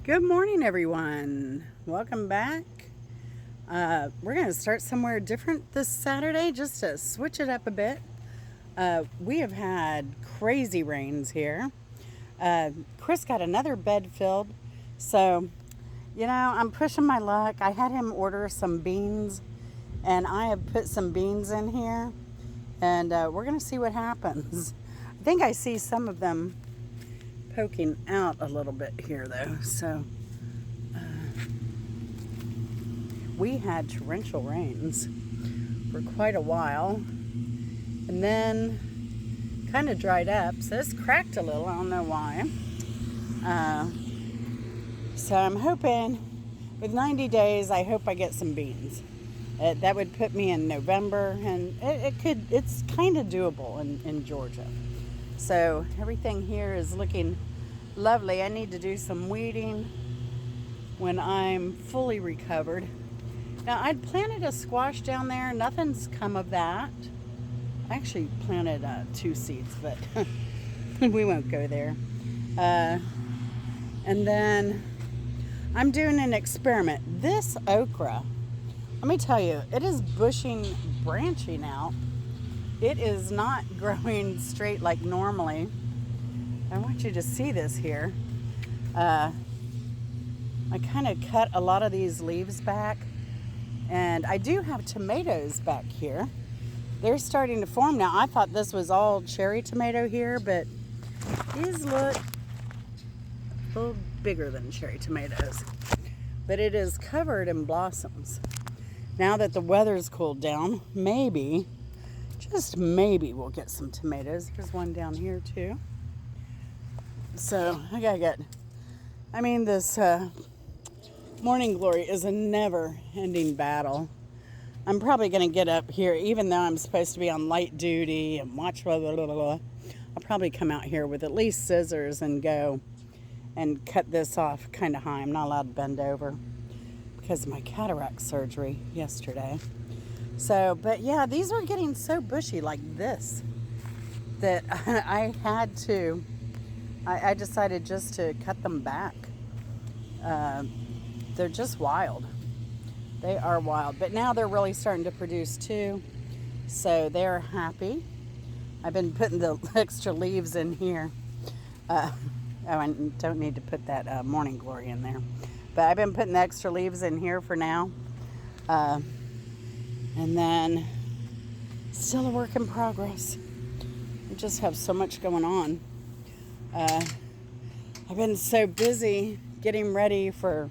Good morning, everyone. Welcome back. We're going to start somewhere different this Saturday just to switch it up a bit. We have had crazy rains here. Chris got another bed filled, so I'm pushing my luck. I had him order some beans, and I have put some beans in here, and we're going to see what happens. I think I see some of them poking out a little bit here though, so we had torrential rains for quite a while and then kind of dried up, so it's cracked a little. I don't know why. So I'm hoping with 90 days I hope I get some beans. That would put me in November, and it's kind of doable in Georgia. So everything here is looking lovely. I need to do some weeding when I'm fully recovered. Now, I'd planted a squash down there. Nothing's come of that. I actually planted 2 seeds, but we won't go there. And then I'm doing an experiment. This okra, let me tell you, it is branching out. It is not growing straight like normally. I want you to see this here. I kind of cut a lot of these leaves back, and I do have tomatoes back here. They're starting to form now. I thought this was all cherry tomato here, but these look a little bigger than cherry tomatoes. But it is covered in blossoms. Now that the weather's cooled down, maybe, just maybe, we'll get some tomatoes. There's one down here too. So I gotta get, this morning glory is a never-ending battle. I'm probably gonna get up here, even though I'm supposed to be on light duty and watch blah, blah, blah, blah. I'll probably come out here with at least scissors and go and cut this off kind of high. I'm not allowed to bend over because of my cataract surgery yesterday. So, but yeah, these were getting so bushy like this that I decided just to cut them back. They're just wild. They are wild. But now they're really starting to produce too. So they're happy. I've been putting the extra leaves in here. I don't need to put that morning glory in there. But I've been putting the extra leaves in here for now. And then, still a work in progress. We just have so much going on. I've been so busy getting ready for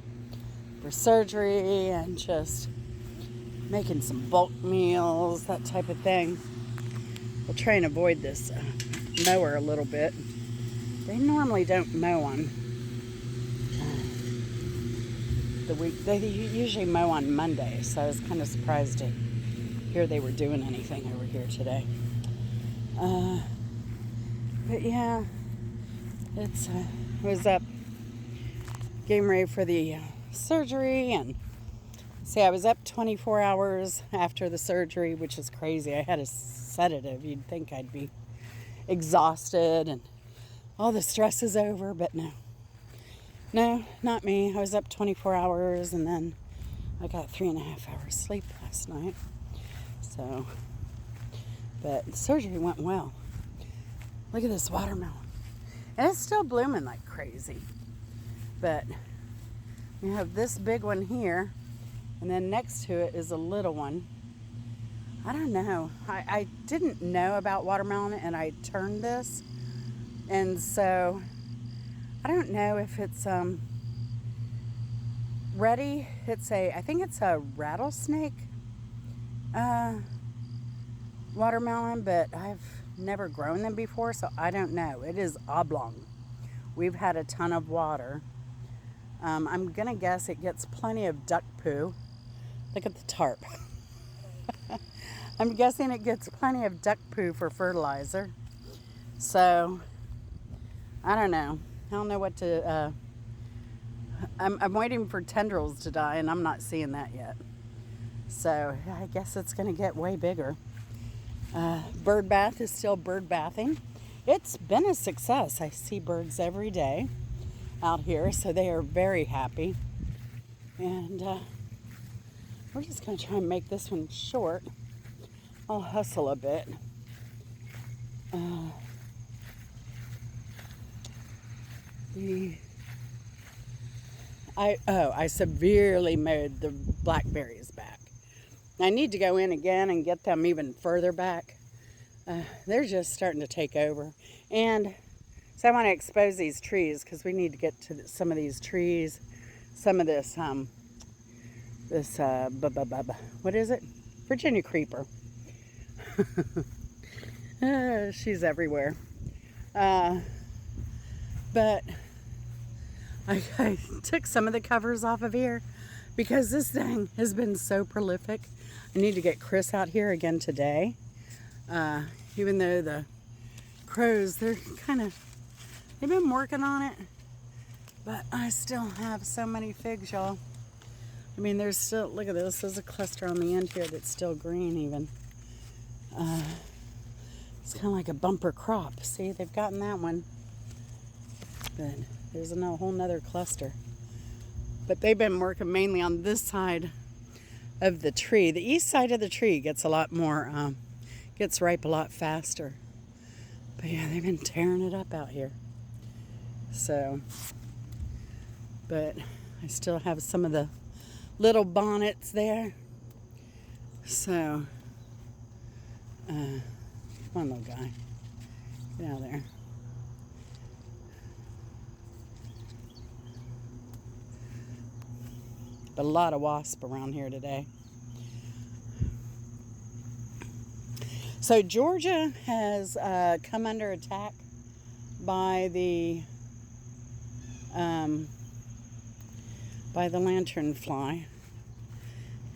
surgery and just making some bulk meals, that type of thing. We'll try and avoid this mower a little bit. They normally don't mow on the week. They usually mow on Monday, so I was kind of surprised to hear they were doing anything over here today. But yeah, I was up getting ready for the surgery, and see, I was up 24 hours after the surgery, which is crazy. I had a sedative. You'd think I'd be exhausted and all the stress is over, but no, not me. I was up 24 hours, and then I got 3.5 hours sleep last night. So, but the surgery went well. Look at this watermelon. And it's still blooming like crazy. But we have this big one here, and then next to it is a little one. I don't know. I didn't know about watermelon, and I turned this. And so I don't know if it's ready. I think it's a rattlesnake watermelon, but I've never grown them before, so I don't know. It is oblong. We've had a ton of water. I'm gonna guess it gets plenty of duck poo. Look at the tarp. I'm guessing it gets plenty of duck poo for fertilizer. So I don't know. I don't know what to. I'm waiting for tendrils to die, and I'm not seeing that yet. So I guess it's going to get way bigger. Bird bath is still bird bathing. It's been a success. I see birds every day. out here, so they are very happy. And we're just going to try and make this one short. I'll hustle a bit. I severely mowed the blackberries back. I need to go in again and get them even further back. They're just starting to take over. And so I want to expose these trees because we need to get to some of these trees. Some of this, what is it? Virginia creeper. She's everywhere. But I took some of the covers off of here because this thing has been so prolific. I need to get Chris out here again today. Even though the crows, they've been working on it. But I still have so many figs, y'all. I mean, there's still, look at this. There's a cluster on the end here that's still green even. It's kind of like a bumper crop. See, they've gotten that one. But there's a whole nother cluster. But they've been working mainly on this side of the tree. The east side of the tree gets a lot more, gets ripe a lot faster. But yeah, they've been tearing it up out here. So, but I still have some of the little bonnets there. So, come on, little guy. Get out of there. But a lot of wasps around here today. So Georgia has come under attack by the lanternfly.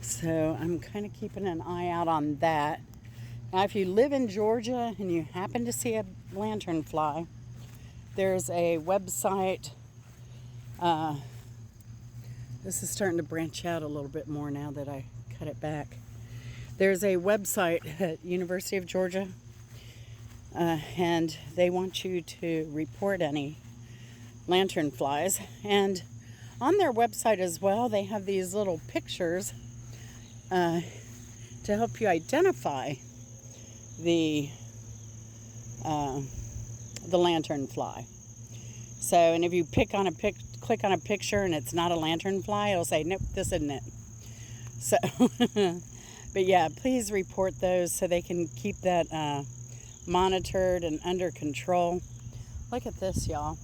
So I'm kind of keeping an eye out on that. Now, if you live in Georgia and you happen to see a lanternfly, there's a website. This is starting to branch out a little bit more now that I cut it back. There's a website at University of Georgia, and they want you to report any lanternflies. And on their website as well, they have these little pictures to help you identify the lanternfly. So, and if you click on a picture and it's not a lanternfly, it'll say, nope, this isn't it. So, but yeah, please report those so they can keep that monitored and under control. Look at this, y'all.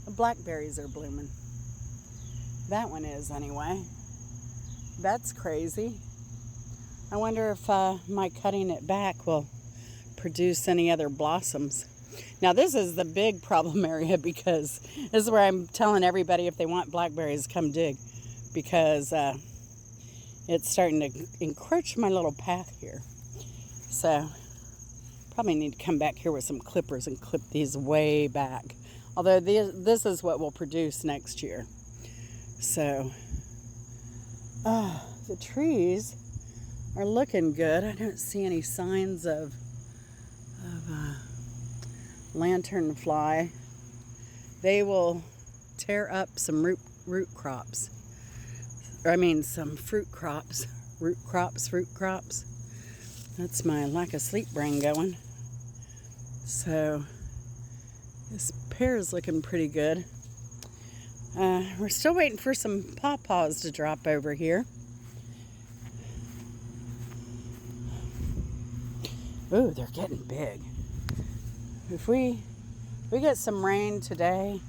The blackberries are blooming. That one is, anyway. That's crazy. I wonder if my cutting it back will produce any other blossoms. Now, this is the big problem area because this is where I'm telling everybody if they want blackberries, come dig. Because it's starting to encroach my little path here. So, probably need to come back here with some clippers and clip these way back. Although this is what we'll produce next year. So, the trees are looking good. I don't see any signs of lanternfly. They will tear up some root crops. Or I mean some fruit crops. Root crops. That's my lack of sleep brain going. So this pear is looking pretty good. We're still waiting for some pawpaws to drop over here. Ooh, they're getting big. If we get some rain today.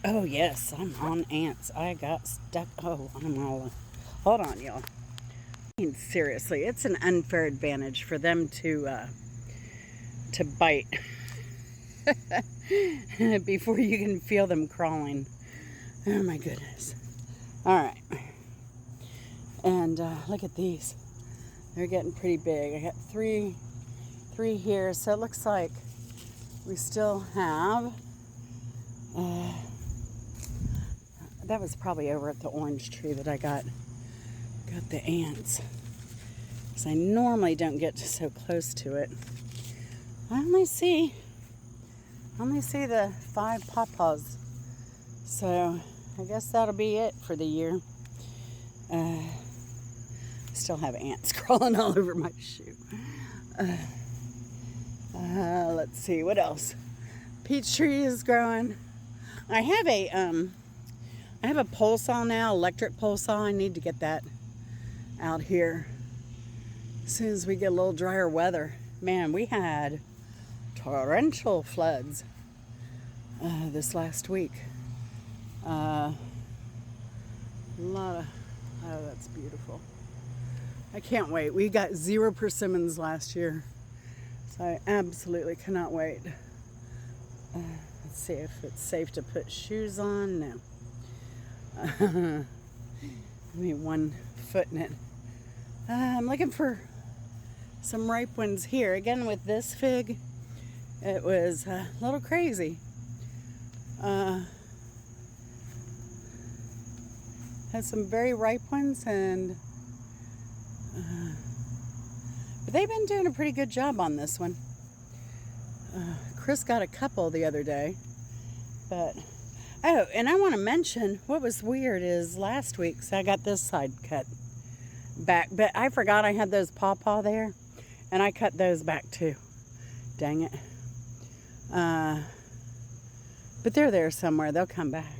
Oh yes, I'm on ants. I got stuck. Oh, I'm all. Hold on, y'all. I mean, seriously, it's an unfair advantage for them to bite before you can feel them crawling. Oh my goodness. All right. And look at these. They're getting pretty big. I got three here, so it looks like we still have. That was probably over at the orange tree that I got the ants. Because I normally don't get so close to it. I only see the 5 pawpaws So I guess that'll be it for the year. Still have ants crawling all over my shoe. Let's see, what else? Peach tree is growing. I have a pole saw now, electric pole saw. I need to get that out here as soon as we get a little drier weather. Man, we had torrential floods this last week. A lot of, oh, that's beautiful. I can't wait. We got 0 persimmons last year, so I absolutely cannot wait. Let's see if it's safe to put shoes on. No. I mean, 1 foot in it. I'm looking for some ripe ones here. Again, with this fig, it was a little crazy. Had some very ripe ones, and but they've been doing a pretty good job on this one. Chris got a couple the other day, but oh, and I want to mention what was weird is last week, so I got this side cut back, but I forgot I had those pawpaw there, and I cut those back too. Dang it. But they're there somewhere. They'll come back.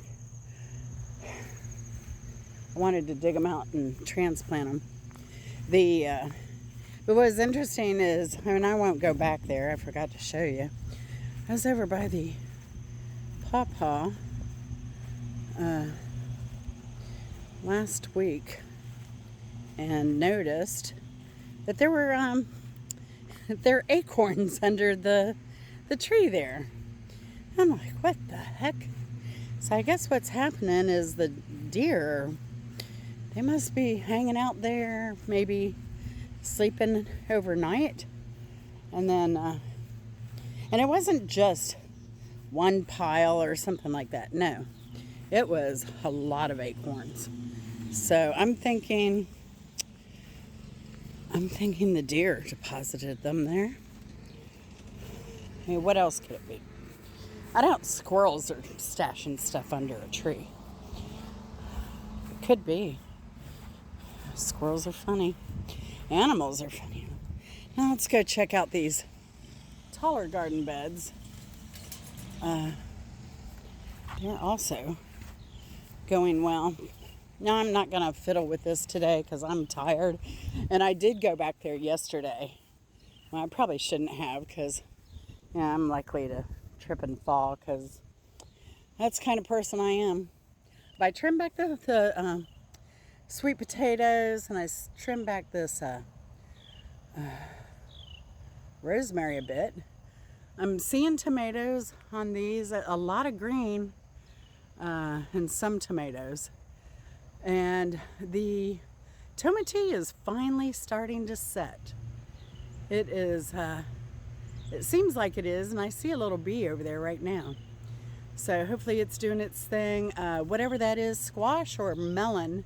I wanted to dig them out and transplant them. But what was interesting is, I mean, I won't go back there. I forgot to show you. I was over by the pawpaw last week and noticed that there were acorns under the tree there. I'm like, what the heck? So I guess what's happening is the deer, they must be hanging out there, maybe sleeping overnight. And then, and it wasn't just one pile or something like that. No, it was a lot of acorns. So I'm thinking the deer deposited them there. I mean, what else could it be? I doubt squirrels are stashing stuff under a tree. It could be. Squirrels are funny. Animals are funny. Now let's go check out these taller garden beds. They're also going well. Now I'm not going to fiddle with this today because I'm tired. And I did go back there yesterday. Well, I probably shouldn't have because I'm likely to trip and fall because that's the kind of person I am. But I trimmed back the sweet potatoes, and I trimmed back this rosemary a bit. I'm seeing tomatoes on these, a lot of green and some tomatoes. And the tomati is finally starting to set. It is, it seems like it is, and I see a little bee over there right now. So hopefully it's doing its thing. Whatever that is, squash or melon,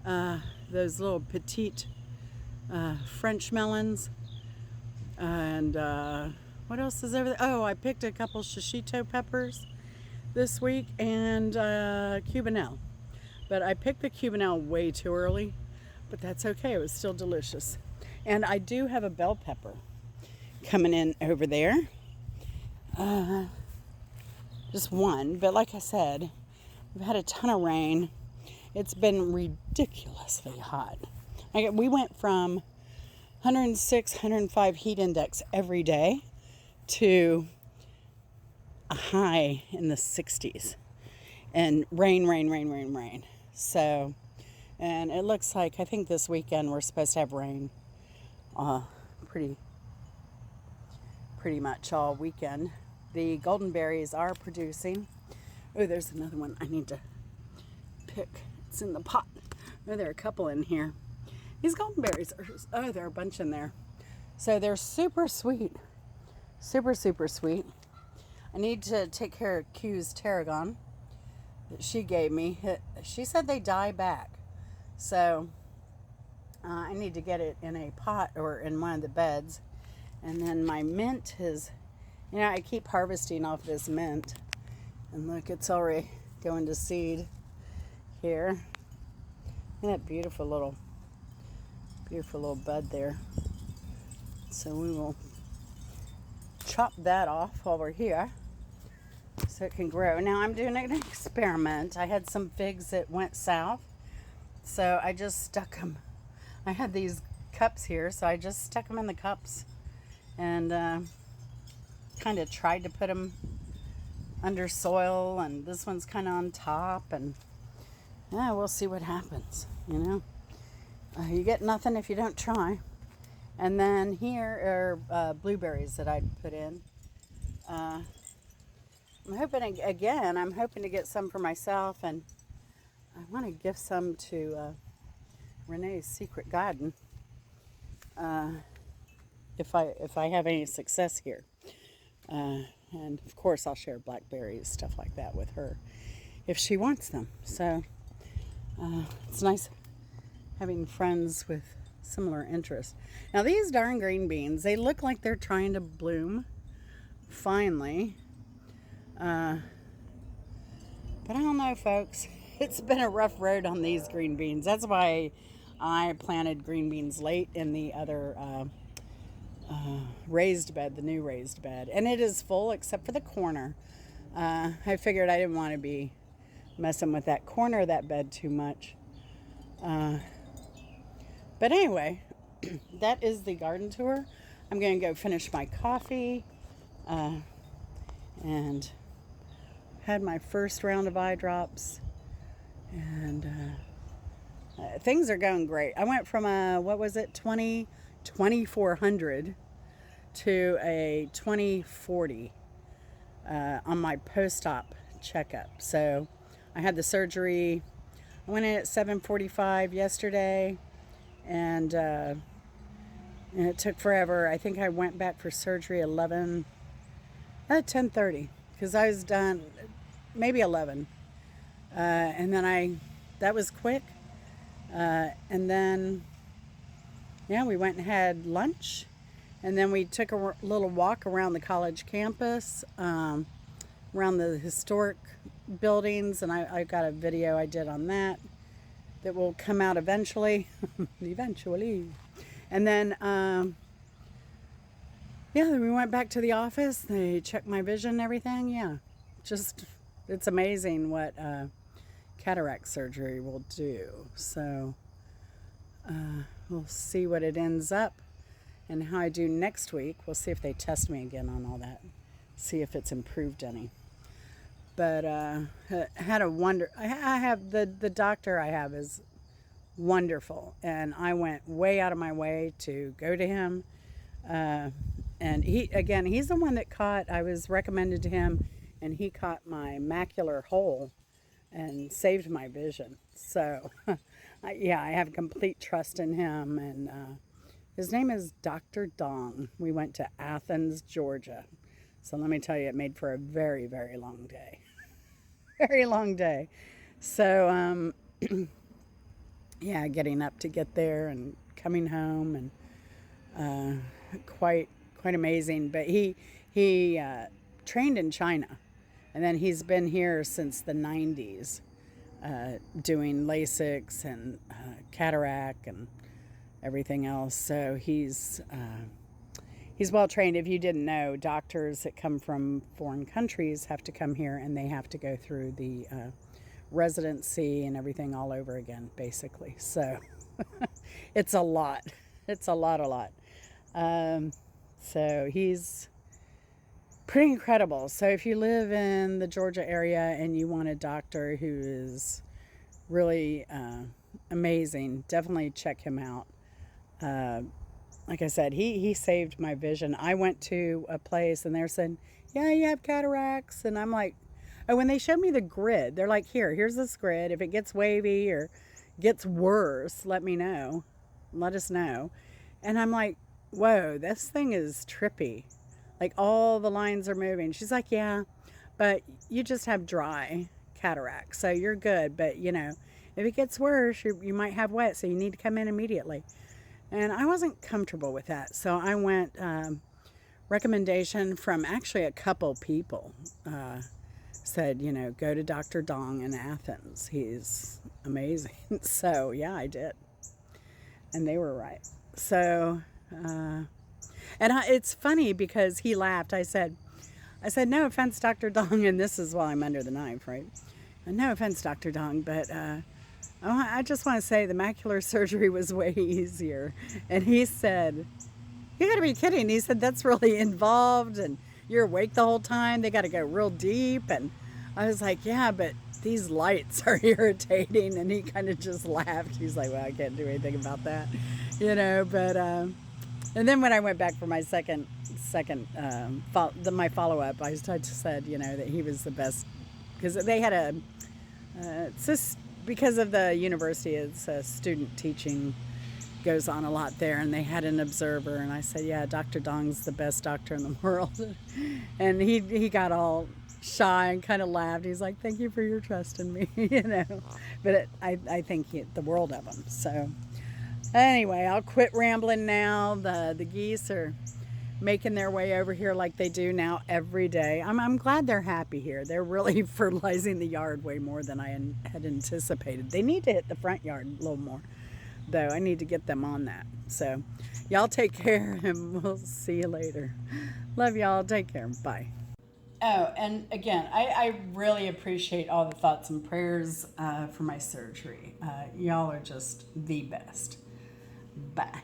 those little petite French melons. And what else is over there? Oh, I picked a couple shishito peppers this week and cubanelle. But I picked the cubanelle way too early, but that's okay. It was still delicious. And I do have a bell pepper coming in over there. Just one, but like I said, we've had a ton of rain. It's been ridiculously hot. We went from 106, 105 heat index every day to a high in the 60s. And rain. So, and it looks like, I think this weekend we're supposed to have rain pretty much all weekend. The golden berries are producing. Oh, there's another one I need to pick. It's in the pot. Oh, there are a couple in here. These golden berries are, there are a bunch in there. So they're super sweet. Super sweet. I need to take care of Q's tarragon that she gave me. She said they die back. So I need to get it in a pot or in one of the beds. And then my mint is, I keep harvesting off this mint. And look, it's already, going to seed here. Isn't that beautiful little bud there? So we will chop that off while we're here so it can grow. Now I'm doing an experiment. I had some figs that went south, so I just stuck them. I had these cups here, so I just stuck them in the cups and kind of tried to put them under soil, and this one's kind of on top, and yeah, we'll see what happens, you know. You get nothing if you don't try. And then here are blueberries that I'd put in. I'm hoping to get some for myself, and I want to give some to Renee's Secret Garden if I have any success here. And of course I'll share blackberries, stuff like that with her if she wants them. So it's nice having friends with similar interests. Now these darn green beans, they look like they're trying to bloom finally. But I don't know, folks. It's been a rough road on these green beans. That's why I planted green beans late in the other raised bed, the new raised bed. And it is full except for the corner. I figured I didn't want to be messing with that corner of that bed too much. But anyway, that is the garden tour. I'm going to go finish my coffee and had my first round of eye drops. And things are going great. I went from a, 2400 to a 2040 on my post-op checkup. So I had the surgery. I went in at 7:45 yesterday, and it took forever. I think I went back for surgery 10:30 because I was done maybe 11, and then that was quick, and then yeah, we went and had lunch, and then we took a little walk around the college campus, around the historic buildings, and I got a video I did on that will come out eventually. Eventually. And then then we went back to the office. They checked my vision and everything. Yeah, just it's amazing what cataract surgery will do. So we'll see what it ends up and how I do next week. We'll see if they test me again on all that, see if it's improved any. But I have the doctor I have is wonderful, and I went way out of my way to go to him. And he's the one that I was recommended to him, and he caught my macular hole and saved my vision. So I have complete trust in him. And his name is Dr. Dong. We went to Athens, Georgia. So let me tell you, it made for a very, very long day. Very long day. So, getting up to get there and coming home, and quite amazing. But he trained in China, and then he's been here since the 90s, doing LASIK and cataract and everything else. So he's well trained. If you didn't know, doctors that come from foreign countries have to come here, and they have to go through the residency and everything all over again, basically. So it's a lot. It's a lot. So he's pretty incredible. So if you live in the Georgia area and you want a doctor who is really amazing, definitely check him out. Like I said, he saved my vision. I went to a place and they're saying, yeah, you have cataracts. And I'm like, oh, when they showed me the grid, they're like, here's this grid. If it gets wavy or gets worse, let me know. Let us know. And I'm like, whoa, this thing is trippy. Like all the lines are moving. She's like, yeah, but you just have dry cataract. So you're good. But, if it gets worse, you might have wet. So you need to come in immediately. And I wasn't comfortable with that. So I went recommendation from actually a couple people said, go to Dr. Dong in Athens. He's amazing. So, yeah, I did. And they were right. So, it's funny because he laughed. I said, no offense, Dr. Dong, and this is while I'm under the knife, right? And no offense, Dr. Dong, but I just want to say the macular surgery was way easier. And he said, you got to be kidding. He said, that's really involved and you're awake the whole time. They got to go real deep. And I was like, yeah, but these lights are irritating. And he kind of just laughed. He's like, well, I can't do anything about that, but, and then when I went back for my my follow-up, I just said, that he was the best because they had it's just because of the university, it's student teaching goes on a lot there, and they had an observer, and I said, yeah, Dr. Dong's the best doctor in the world. And he got all shy and kind of laughed. He's like, thank you for your trust in me, but I think the world of him. So anyway, I'll quit rambling now. The geese are making their way over here like they do now every day. I'm glad they're happy here. They're really fertilizing the yard way more than I had anticipated. They need to hit the front yard a little more, though. I need to get them on that. So y'all take care, and we'll see you later. Love y'all. Take care. Bye. Oh, and again, I really appreciate all the thoughts and prayers for my surgery. Y'all are just the best. Bye.